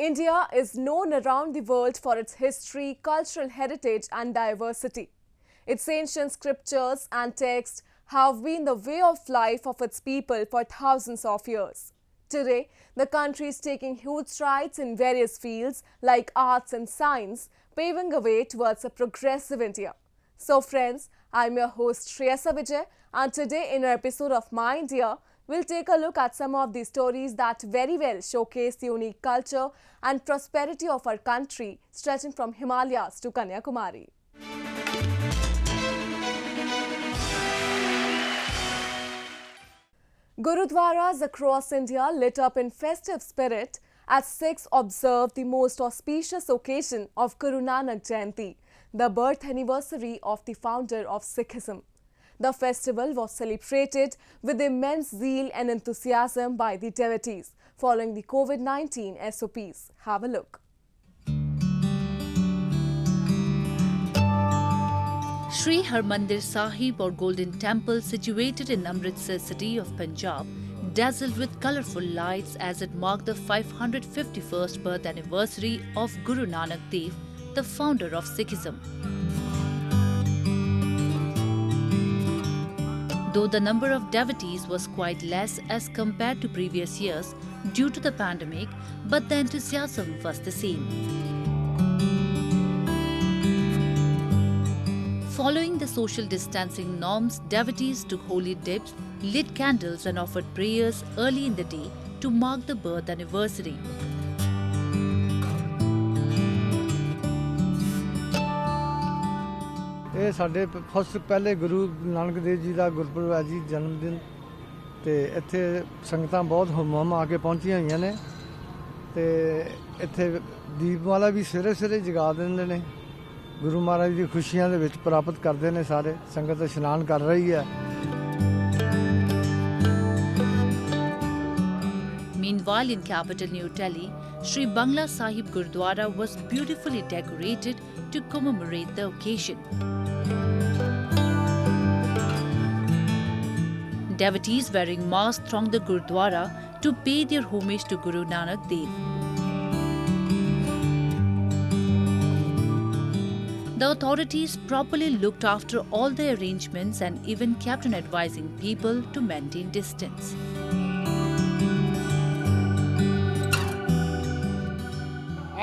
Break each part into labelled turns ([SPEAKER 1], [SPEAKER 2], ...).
[SPEAKER 1] India is known around the world for its history, cultural heritage and diversity. Its ancient scriptures and texts have been the way of life of its people for thousands of years. Today, the country is taking huge strides in various fields like arts and science, paving a way towards a progressive India. So friends, I'm your host Shreyasa Vijay, and today in our episode of My India, we'll take a look at some of the stories that very well showcase the unique culture and prosperity of our country, stretching from Himalayas to Kanyakumari. Gurudwaras across India lit up in festive spirit as Sikhs observed the most auspicious occasion of Guru Nanak Jayanti, the birth anniversary of the founder of Sikhism. The festival was celebrated with immense zeal and enthusiasm by the devotees following the COVID-19 SOPs. Have a look.
[SPEAKER 2] Sri Harmandir Sahib or Golden Temple, situated in Amritsar city of Punjab, dazzled with colourful lights as it marked the 551st birth anniversary of Guru Nanak Dev, the founder of Sikhism. Though the number of devotees was quite less as compared to previous years due to the pandemic, but the enthusiasm was the same. Following the social distancing norms, devotees took holy dips, lit candles and offered prayers early in the day to mark the birth anniversary.
[SPEAKER 3] ਇਹ ਸਾਡੇ first ਪਹਿਲੇ ਗੁਰੂ ਨਾਨਕ ਦੇਵ ਜੀ ਦਾ ਗੁਰਪੁਰਬ ਹੈ ਜੀ ਜਨਮ ਦਿਨ ਤੇ ਇੱਥੇ ਸੰਗਤਾਂ ਬਹੁਤ ਹਮ ਆ ਕੇ ਪਹੁੰਚੀਆਂ ਹੋਈਆਂ ਨੇ ਤੇ ਇੱਥੇ ਦੀਪਮਾਲਾ ਵੀ ਸਵੇਰੇ ਸਵੇਰੇ ਜਗਾ ਦਿੰਦੇ ਨੇ ਗੁਰੂ ਮਹਾਰਾਜ ਦੀ ਖੁਸ਼ੀਆਂ ਦੇ ਵਿੱਚ ਪ੍ਰਾਪਤ ਕਰਦੇ ਨੇ ਸਾਰੇ ਸੰਗਤ ਇਸ਼ਨਾਨ ਕਰ ਰਹੀ ਹੈ।
[SPEAKER 2] Meanwhile, in capital New Delhi, Sri Bangla Sahib Gurdwara was beautifully decorated to commemorate the occasion. Devotees wearing masks thronged the Gurdwara to pay their homage to Guru Nanak Dev. The authorities properly looked after all the arrangements and even kept on advising people to maintain distance.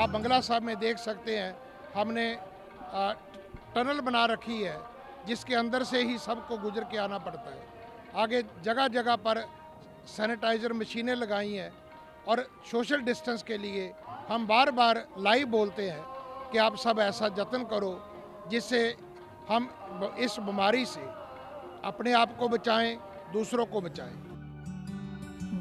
[SPEAKER 4] आप बंगला साहब में देख सकते हैं हमने tunnel बना रखी है जिसके अंदर से ही सबको गुजर के आना पड़ता है। आगे जगह जगह पर सैनिटाइज़र मशीनें लगाई हैं और सोशल डिस्टेंस के लिए हम बार बार लाइव बोलते हैं कि आप सब ऐसा जतन करो जिससे हम इस बीमारी से अपने आप को बचाएं, दूसरों को बचाएं।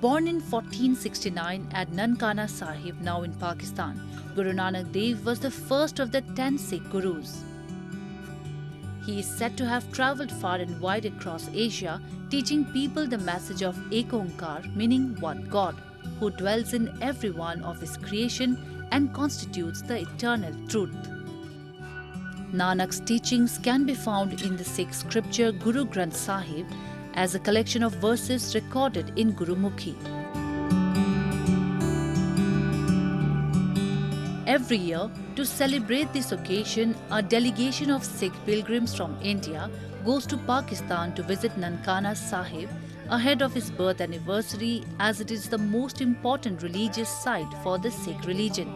[SPEAKER 2] Born in 1469 at Nankana Sahib, now in Pakistan, Guru Nanak Dev was the first of the 10 Sikh Gurus. He is said to have travelled far and wide across Asia, teaching people the message of Ek Onkar, meaning one God, who dwells in every one of his creation and constitutes the eternal truth. Nanak's teachings can be found in the Sikh scripture Guru Granth Sahib as a collection of verses recorded in Gurumukhi. Every year, to celebrate this occasion, a delegation of Sikh pilgrims from India goes to Pakistan to visit Nankana Sahib ahead of his birth anniversary, as it is the most important religious site for the Sikh religion.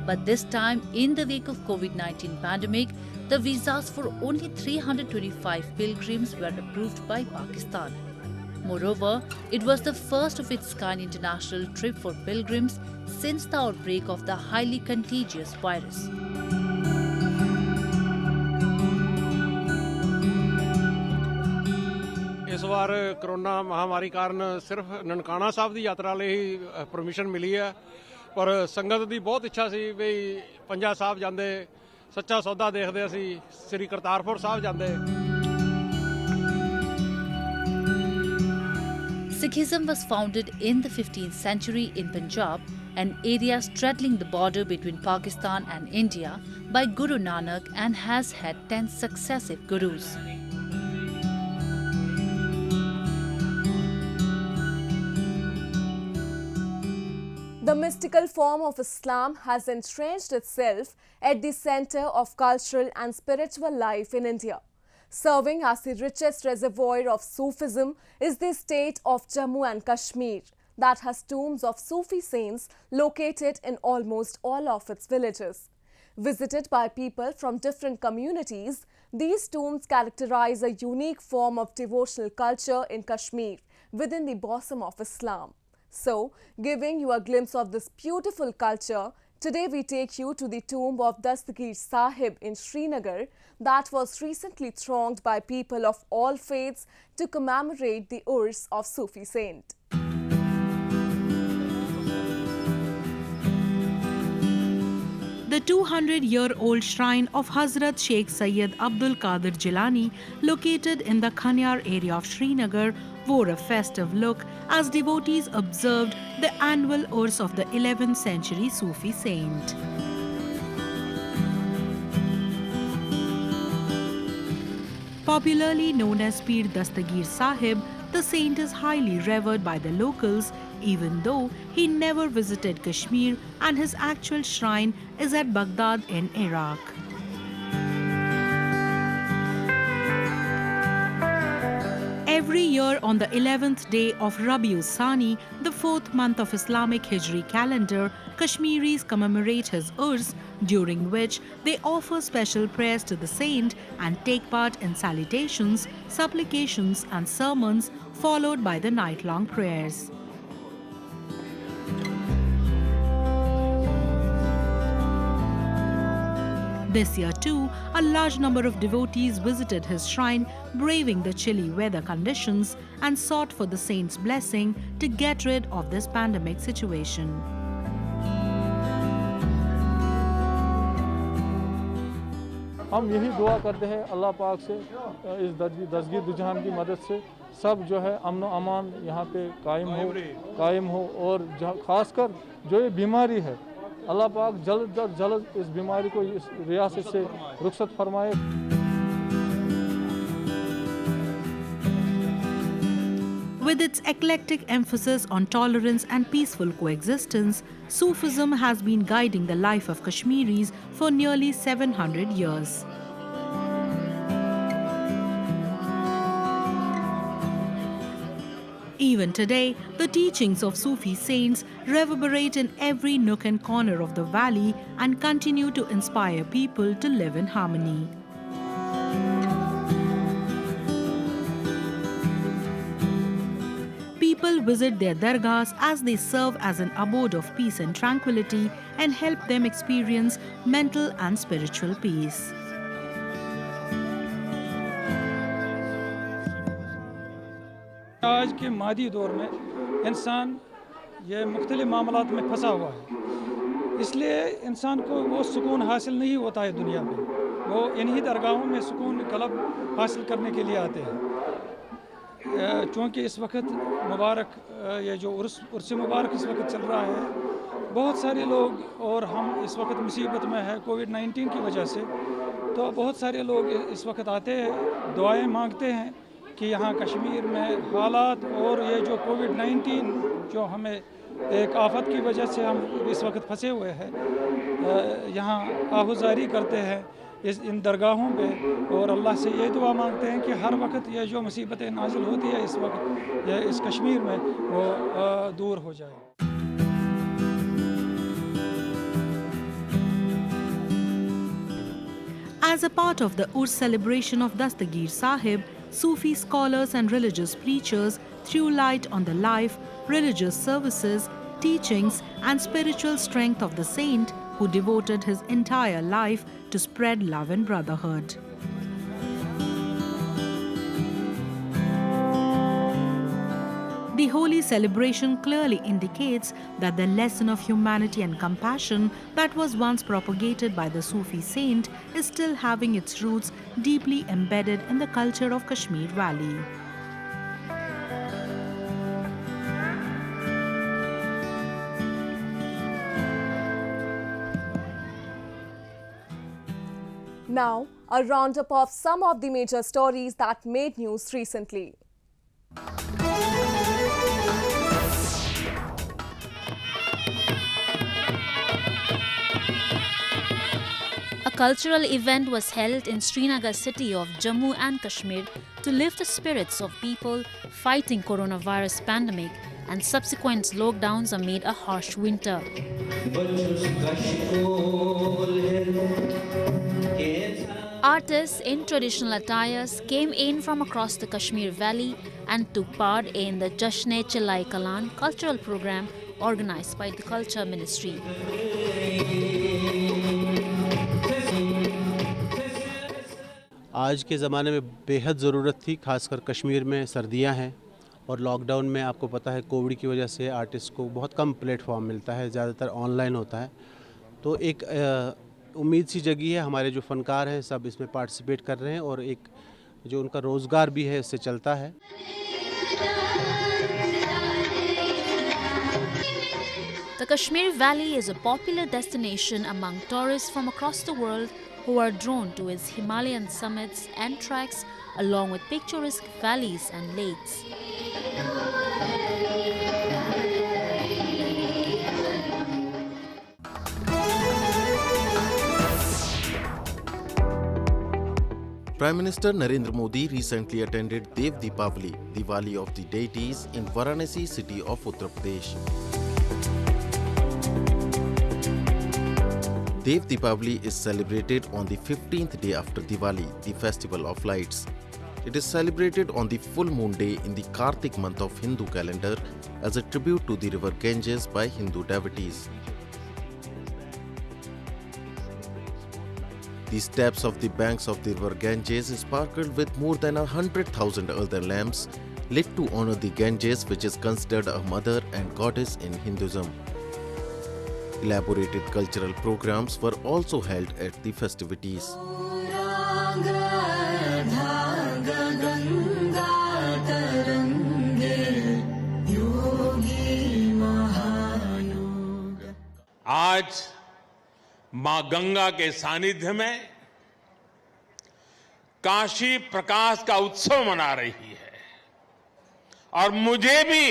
[SPEAKER 2] But this time, in the wake of COVID-19 pandemic, the visas for only 325 pilgrims were approved by Pakistan. Moreover, it was the first of its kind international trip for pilgrims since the outbreak of the highly contagious virus.
[SPEAKER 5] इस बार corona महामारी कारण सिर्फ ननकाना साहब की यात्रा ਲਈ ਹੀ permission ਮਿਲੀ ਹੈ ਪਰ ਸੰਗਤ ਦੀ ਬਹੁਤ ਇੱਛਾ ਸੀ ਵੀ ਪੰਜਾ ਸਾਹਿਬ ਜਾਂਦੇ ਸੱਚਾ ਸੌਦਾ ਦੇਖਦੇ ਅਸੀਂ ਸ੍ਰੀ ਕਰਤਾਰਪੁਰ ਸਾਹਿਬ ਜਾਂਦੇ।
[SPEAKER 2] Sikhism was founded in the 15th century in Punjab, an area straddling the border between Pakistan and India, by Guru Nanak and has had 10 successive gurus.
[SPEAKER 1] mystical form of Islam has entrenched itself at the center of cultural and spiritual life in India. Serving as the richest reservoir of Sufism is the state of Jammu and Kashmir that has tombs of Sufi saints located in almost all of its villages. Visited by people from different communities, these tombs characterize a unique form of devotional culture in Kashmir within the bosom of Islam. So, giving you a glimpse of this beautiful culture, today we take you to the tomb of Dastagir Sahib in Srinagar that was recently thronged by people of all faiths to commemorate the Urs of Sufi saint.
[SPEAKER 6] The 200-year-old shrine of Hazrat Sheikh Sayyid Abdul Qadir Jilani, located in the Khanyar area of Srinagar, wore a festive look as devotees observed the annual Urs of the 11th century Sufi saint. Popularly known as Pir Dastagir Sahib, the saint is highly revered by the locals, even though he never visited Kashmir and his actual shrine is at Baghdad in Iraq. Every year on the 11th day of Rabiul Sani, the 4th month of Islamic Hijri calendar, Kashmiris commemorate his Urs, during which they offer special prayers to the saint and take part in salutations, supplications and sermons, followed by the night-long prayers. This year too, a large number of devotees visited his shrine, braving the chilly weather conditions, and sought for the saint's blessing to get rid of this pandemic situation.
[SPEAKER 7] हम यही दुआ करते हैं अल्लाह पाक से इस दस्तगीर दुजहान की मदद से सब जो है अमन व अमान यहाँ पे कायम हो और ख़ासकर जो ये बीमारी है अल्लाह पाक जल्द इस बीमारी को इस रियासत से रुखसत फरमाए.
[SPEAKER 6] With its eclectic emphasis on tolerance and peaceful coexistence, Sufism has been guiding the life of Kashmiris for nearly 700 years. Even today, the teachings of Sufi saints reverberate in every nook and corner of the valley and continue to inspire people to live in harmony. People visit their dargahs as they serve as an abode of peace and tranquility and help them experience mental and spiritual peace.
[SPEAKER 8] आज के मादी दौर में इंसान ये मुख्तलिफ मामलात में फंसा हुआ है, इसलिए इंसान को वो सुकून हासिल नहीं होता है दुनिया में. वो इन्हीं दरगाहों में सुकून कलब हासिल करने के लिए आते हैं. चूँकि इस वक्त मुबारक ये जो उर्स मुबारक इस वक्त चल रहा है, बहुत सारे लोग और हम इस वक्त मुसीबत में है कोविड-19 की वजह से, तो बहुत सारे लोग इस वक्त आते हैं, दुआएं मांगते हैं कि यहाँ कश्मीर में हालात और ये जो कोविड-19 जो हमें एक आफत की वजह से हम इस वक्त फंसे हुए हैं, यहाँ आहुजारी करते हैं इन दरगाहों पे और अल्लाह से ये दुआ मांगते हैं कि हर वक्त ये जो मुसीबतें नाजिल होती है इस वक्त ये इस कश्मीर में वो दूर हो जाए.
[SPEAKER 6] As a part of the Urs celebration of Dastagir Sahib, Sufi scholars and religious preachers threw light on the life, religious services, teachings and spiritual strength of the saint who devoted his entire life to spread love and brotherhood. The holy celebration clearly indicates that the lesson of humanity and compassion that was once propagated by the Sufi saint is still having its roots deeply embedded in the culture of Kashmir Valley.
[SPEAKER 1] Now, a roundup of some of the major stories that made news recently.
[SPEAKER 2] cultural event was held in Srinagar city of Jammu and Kashmir to lift the spirits of people fighting coronavirus pandemic and subsequent lockdowns amid a harsh winter. Artists in traditional attires came in from across the Kashmir Valley and took part in the Jashn-e-Chilai Kalan cultural program organized by the Culture Ministry.
[SPEAKER 9] आज के ज़माने में बेहद ज़रूरत थी, खासकर कश्मीर में सर्दियां हैं और लॉकडाउन में आपको पता है कोविड की वजह से आर्टिस्ट को बहुत कम प्लेटफॉर्म मिलता है, ज़्यादातर ऑनलाइन होता है। तो एक उम्मीद सी जगी है, हमारे जो फनकार हैं सब इसमें पार्टिसिपेट कर रहे हैं और एक जो उनका रोज़गार भी है इससे चलता है।
[SPEAKER 2] The Kashmir Valley is a popular destination among tourists from across the world who are drawn to its Himalayan summits and treks along with picturesque valleys and lakes.
[SPEAKER 10] Prime Minister Narendra Modi recently attended Dev Deepavali, Diwali of the deities, in Varanasi city of Uttar Pradesh. Dev Deepavali is celebrated on the 15th day after Diwali, the festival of lights. It is celebrated on the full moon day in the Kartik month of Hindu calendar as a tribute to the river Ganges by Hindu devotees. The steps of the banks of the river Ganges is sparkled with more than 100,000 earthen lamps lit to honor the Ganges, which is considered a mother and goddess in Hinduism. Elaborated cultural programs were also held at the festivities.
[SPEAKER 11] आज मां गंगा के सानिध्य में काशी प्रकाश का उत्सव मना रही है और मुझे भी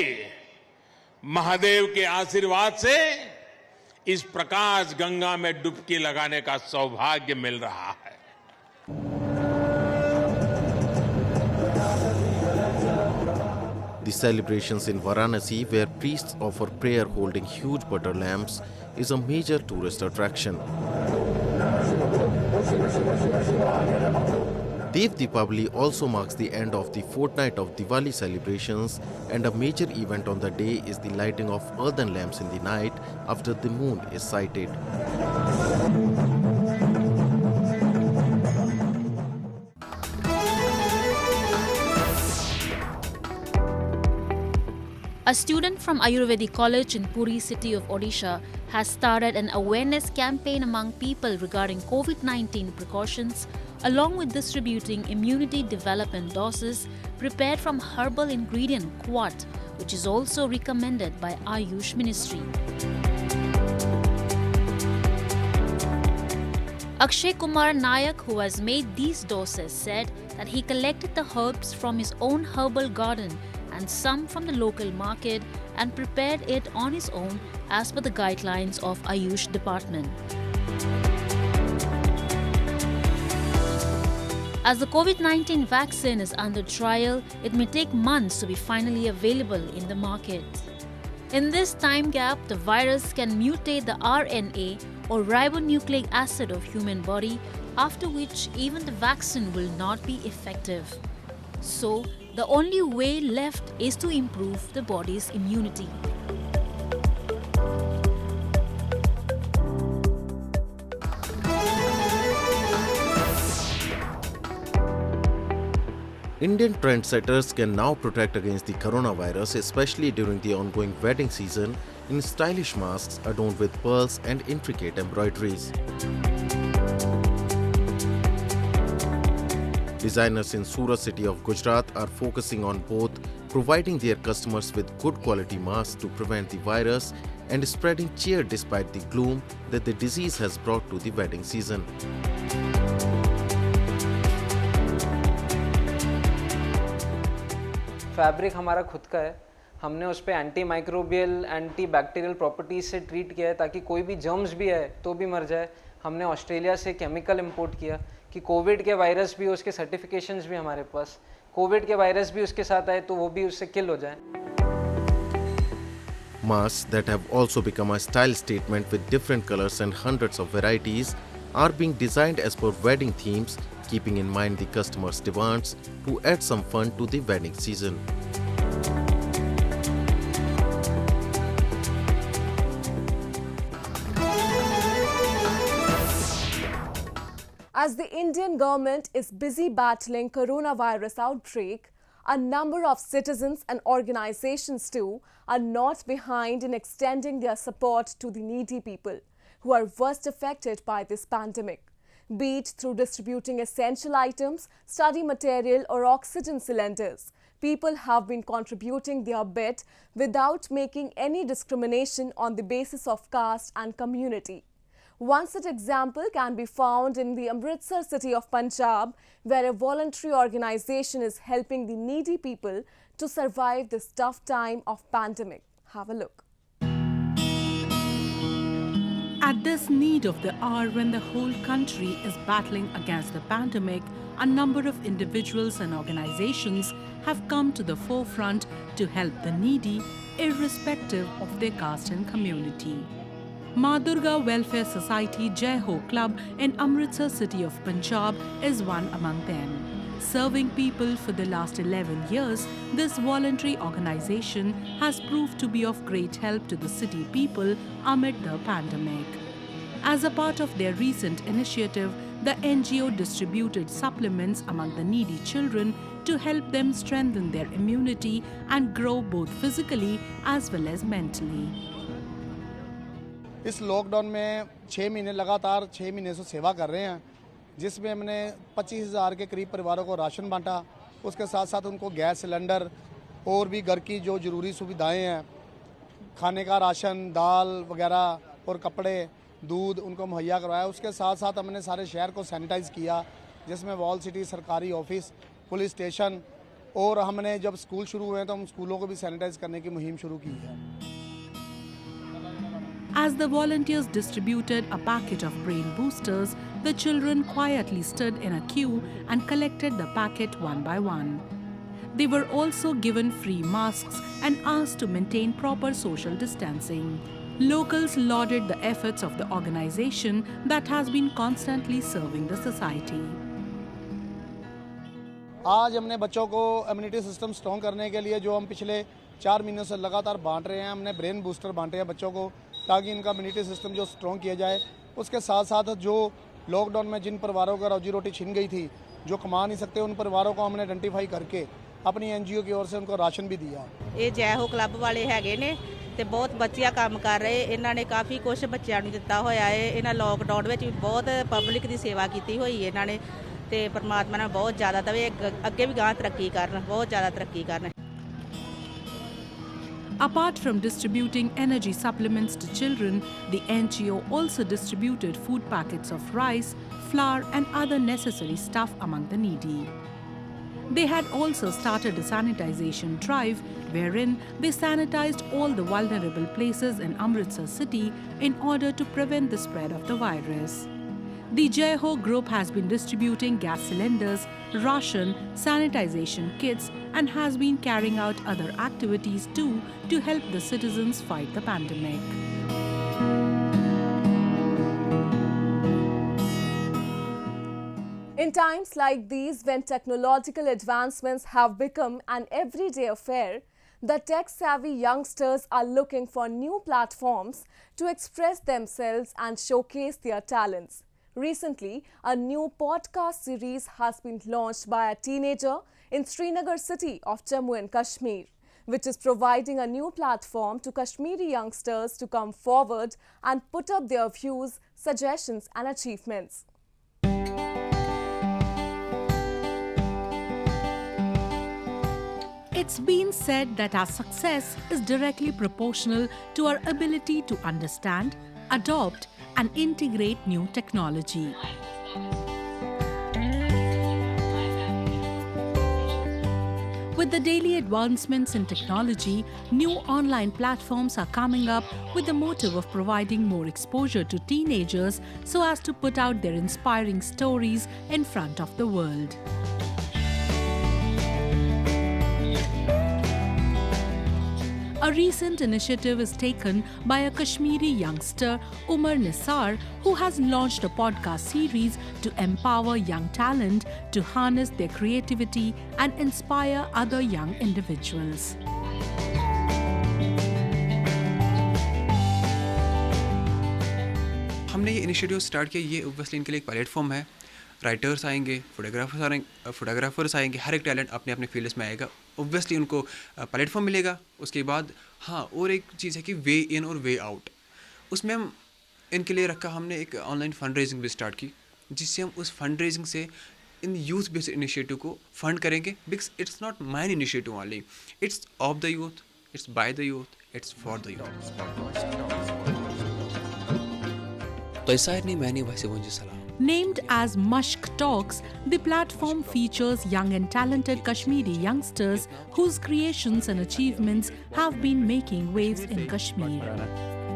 [SPEAKER 11] महादेव के आशीर्वाद से इस प्रकाश गंगा में डुबकी लगाने का सौभाग्य मिल रहा है।
[SPEAKER 10] The celebrations in Varanasi, where priests offer prayer holding huge butter lamps, is a major tourist attraction. Dev Deepavali also marks the end of the fortnight of Diwali celebrations, and a major event on the day is the lighting of earthen lamps in the night after the moon is sighted.
[SPEAKER 2] A student from Ayurvedic College in Puri city of Odisha has started an awareness campaign among people regarding COVID-19 precautions, along with distributing immunity development doses prepared from herbal ingredient Quat, which is also recommended by Ayush Ministry. Akshay Kumar Nayak, who has made these doses, said that he collected the herbs from his own herbal garden and some from the local market and prepared it on his own as per the guidelines of Ayush department. As the COVID-19 vaccine is under trial, it may take months to be finally available in the market. In this time gap, the virus can mutate the RNA or ribonucleic acid of human body, after which even the vaccine will not be effective. So, the only way left is to improve the body's immunity.
[SPEAKER 10] Indian trendsetters can now protect against the coronavirus, especially during the ongoing wedding season, in stylish masks adorned with pearls and intricate embroideries. Designers in Surat city of Gujarat are focusing on both providing their customers with good quality masks to prevent the virus and spreading cheer despite the gloom that the disease has brought to the wedding season.
[SPEAKER 12] Fabric हमारा खुद का है, हमने उस पर anti microbial anti bacterial properties से treat किया है ताकि कोई भी जर्म्स भी आए तो भी मर जाए। हमने ऑस्ट्रेलिया से केमिकल इंपोर्ट किया कि कोविड के वायरस भी, उसके सर्टिफिकेशंस भी हमारे पास, कोविड के वायरस भी उसके साथ आए तो वो भी उससे किल हो जाए।
[SPEAKER 10] Masks that have also become a style statement with different colors and hundreds of varieties are being designed as per wedding themes, keeping in mind the customers' demands to add some fun to the wedding season.
[SPEAKER 1] As the Indian government is busy battling coronavirus outbreak, a number of citizens and organizations too are not behind in extending their support to the needy people who are worst affected by this pandemic, be it through distributing essential items, study material or oxygen cylinders. People have been contributing their bit without making any discrimination on the basis of caste and community. One such example can be found in the Amritsar city of Punjab, where a voluntary organization is helping the needy people to survive this tough time of pandemic. Have a look.
[SPEAKER 6] At this need of the hour when the whole country is battling against the pandemic, a number of individuals and organizations have come to the forefront to help the needy, irrespective of their caste and community. Ma Durga Welfare Society Jai Ho Club in Amritsar city of Punjab is one among them. Serving people for the last 11 years, this voluntary organization has proved to be of great help to the city people amid the pandemic. As a part of their recent initiative, the NGO distributed supplements among the needy children to help them strengthen their immunity and grow both physically as well as mentally.
[SPEAKER 13] इस lockdown में 6 महीने लगातार 6 महीने से सेवा कर रहे हैं, जिसमें हमने 25,000 के करीब परिवारों को राशन बांटा। उसके साथ साथ उनको गैस सिलेंडर और भी घर की जो ज़रूरी सुविधाएं हैं, खाने का राशन, दाल वगैरह और कपड़े, दूध उनको मुहैया करवाया। उसके साथ साथ हमने सारे शहर को सैनिटाइज़ किया, जिसमें वॉल सिटी, सरकारी ऑफिस, पुलिस स्टेशन, और हमने जब स्कूल शुरू हुए तो हम स्कूलों को भी सैनिटाइज़ करने की मुहिम शुरू की है।
[SPEAKER 6] As the volunteers distributed a packet of brain boosters, the children quietly stood in a queue and collected the packet one by one. They were also given free masks and asked to maintain proper social distancing. Locals lauded the efforts of the organization that has been constantly serving the society.
[SPEAKER 13] आज हमने बच्चों को immunity system strong करने के लिए जो हम पिछले 4 महीनों से लगातार बांट रहे हैं, हमने ब्रेन बूस्टर बांटे हैं बच्चों को, ताकि इनका इम्यूनिटी सिस्टम जो स्ट्रॉन्ग किया जाए। उसके साथ साथ जो लॉकडाउन में जिन परिवारों का रोजी रोटी छिन गई थी, जो कमा नहीं सकते, उन परिवारों को हमने आइडेंटिफाई करके अपनी एनजीओ की ओर से उनको राशन भी दिया।
[SPEAKER 14] ये जय हो क्लब वाले हैगे ने ਤੇ ਬਹੁਤ ਬੱਚਿਆ ਕੰਮ ਕਰ ਰਹੇ। ਇਹਨਾਂ ਨੇ ਕਾਫੀ ਕੁਝ ਬੱਚਿਆਂ ਨੂੰ ਦਿੱਤਾ ਹੋਇਆ ਹੈ। ਇਹਨਾਂ ਲੋਕਡਾਊਨ ਵਿੱਚ ਵੀ ਬਹੁਤ ਪਬਲਿਕ ਦੀ ਸੇਵਾ ਕੀਤੀ ਹੋਈ ਹੈ ਇਹਨਾਂ ਨੇ, ਤੇ ਪਰਮਾਤਮਾ ਨੇ ਬਹੁਤ ਜ਼ਿਆਦਾ ਦਵੇ, ਅੱਗੇ ਵੀ ਗਾਂ ਤਰੱਕੀ ਕਰਨ, ਬਹੁਤ ਜ਼ਿਆਦਾ ਤਰੱਕੀ ਕਰਨ।
[SPEAKER 6] Apart from distributing energy supplements to children, the NGO also distributed food packets of rice, flour and other necessary stuff among the needy. They had also started a sanitization drive wherein they sanitized all the vulnerable places in Amritsar city in order to prevent the spread of the virus. The Jai Ho group has been distributing gas cylinders, ration, sanitization kits and has been carrying out other activities too to help the citizens fight the pandemic.
[SPEAKER 1] In times like these, when technological advancements have become an everyday affair, the tech-savvy youngsters are looking for new platforms to express themselves and showcase their talents. Recently, a new podcast series has been launched by a teenager in Srinagar city of Jammu and Kashmir, which is providing a new platform to Kashmiri youngsters to come forward and put up their views, suggestions and achievements.
[SPEAKER 6] It's been said that our success is directly proportional to our ability to understand, adopt and integrate new technology. With With the daily advancements in technology, new online platforms are coming up with the motive of providing more exposure to teenagers so as to put out their inspiring stories in front of the world. A recent initiative is taken by a Kashmiri youngster, Umar Nisar, who has launched a podcast series to empower young talent to harness their creativity and inspire other young individuals.
[SPEAKER 15] हमने ये initiative start किया, ये obviously इनके लिए एक platform है. Writers आएंगे, photographers आएंगे, हर एक टैलेंट अपने अपने फील्ड्स में आएगा. ऑब्वियसली उनको प्लेटफॉर्म मिलेगा. उसके बाद हाँ, और एक चीज़ है कि वे इन और वे आउट. उसमें हम इनके लिए रखा, हमने एक ऑनलाइन फंड रेजिंग भी स्टार्ट की, जिससे हम उस फंड रेजिंग से इन यूथ बेस्ड इनिशिएटिव को फंड करेंगे. Because it's not mine initiative only, it's of the youth, it's by the youth, it's for the youth.
[SPEAKER 16] तो ऐसा नहीं, मैंने वैसे वो सलाह.
[SPEAKER 6] Named as Mashq Talks, the platform features young and talented Kashmiri youngsters whose creations and achievements have been making waves in Kashmir.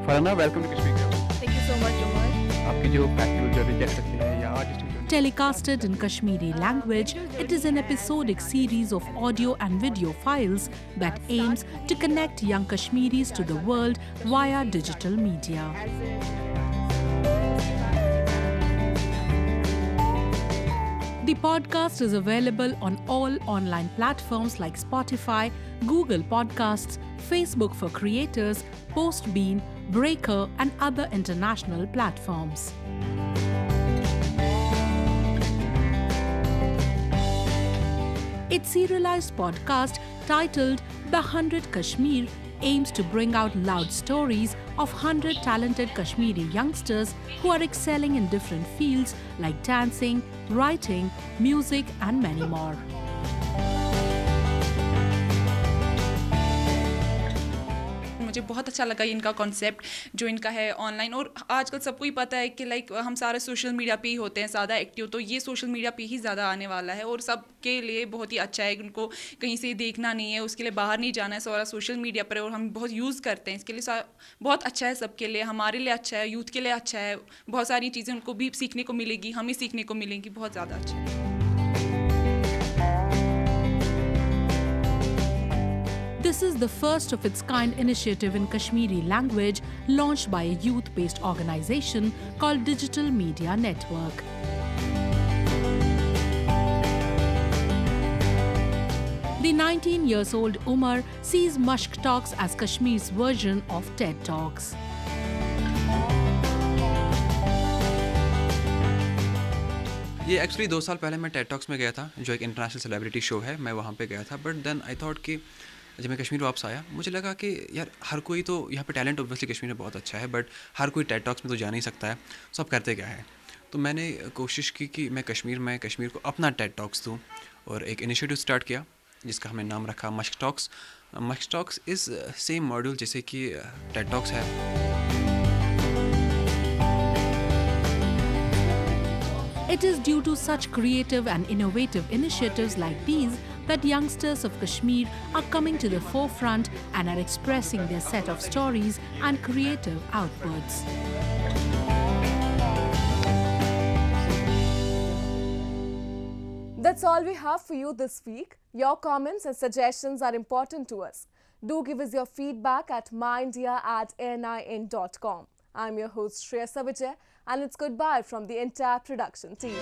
[SPEAKER 17] Farhana, welcome to Kashmir.
[SPEAKER 1] Thank you so much, Umar.
[SPEAKER 17] आपकी जो practical journey कह सकते हैं या artistic journey.
[SPEAKER 6] Telecasted in Kashmiri language, it is an episodic series of audio and video files that aims to connect young Kashmiris to the world via digital media. The podcast is available on all online platforms like Spotify, Google Podcasts, Facebook for Creators, Postbean, Breaker, and other international platforms. Its serialized podcast titled The 100 Kashmir aims to bring out loud stories of 100 talented Kashmiri youngsters who are excelling in different fields like dancing, writing, music and many more.
[SPEAKER 18] मुझे बहुत अच्छा लगा इनका concept जो इनका है online. और आजकल सबको ही पता है कि लाइक हम सारे सोशल मीडिया पे ही होते हैं ज़्यादा एक्टिव, तो ये सोशल मीडिया पे ही ज़्यादा आने वाला है और सबके लिए बहुत ही अच्छा है. उनको कहीं से देखना नहीं है, उसके लिए बाहर नहीं जाना है, सारा सोशल मीडिया पर, और हम बहुत यूज़ करते हैं इसके लिए. बहुत अच्छा है सबके लिए, हमारे लिए अच्छा है, यूथ के लिए अच्छा है. बहुत सारी चीज़ें उनको भी सीखने को मिलेगी, हमें सीखने को मिलेंगी. बहुत ज़्यादा अच्छा है.
[SPEAKER 6] This is the first of its kind initiative in Kashmiri language launched by a youth-based organization called Digital Media Network. The 19-year-old Umar sees Mashq Talks as Kashmir's version of TED Talks.
[SPEAKER 15] ये actually 2 साल पहले मैं Ted talks में गया था, जो एक international celebrity show है. मैं वहाँ पे गया था, बट देन आई थॉट कि जब मैं कश्मीर वापस आया, मुझे लगा कि यार हर कोई तो यहाँ पे टैलेंट ऑब्वियसली कश्मीर में बहुत अच्छा है, बट हर कोई टेड टॉक्स में तो जा नहीं सकता है. सो अब करते क्या है? तो मैंने कोशिश की कि मैं कश्मीर को अपना टेड टॉक्स दूँ, और एक इनिशिएटिव स्टार्ट किया जिसका हमने नाम रखा Mashq talks. Mashq talks is same module जैसे कि टेड टॉक्स है.
[SPEAKER 6] It is due to such creative and innovative initiatives like these that youngsters of Kashmir are coming to the forefront and are expressing their set of stories and creative outputs.
[SPEAKER 1] That's all we have for you this week. Your comments and suggestions are important to us. Do give us your feedback at myndia@nin.com. I'm your host Shreya Savijay, and it's goodbye from the entire production team.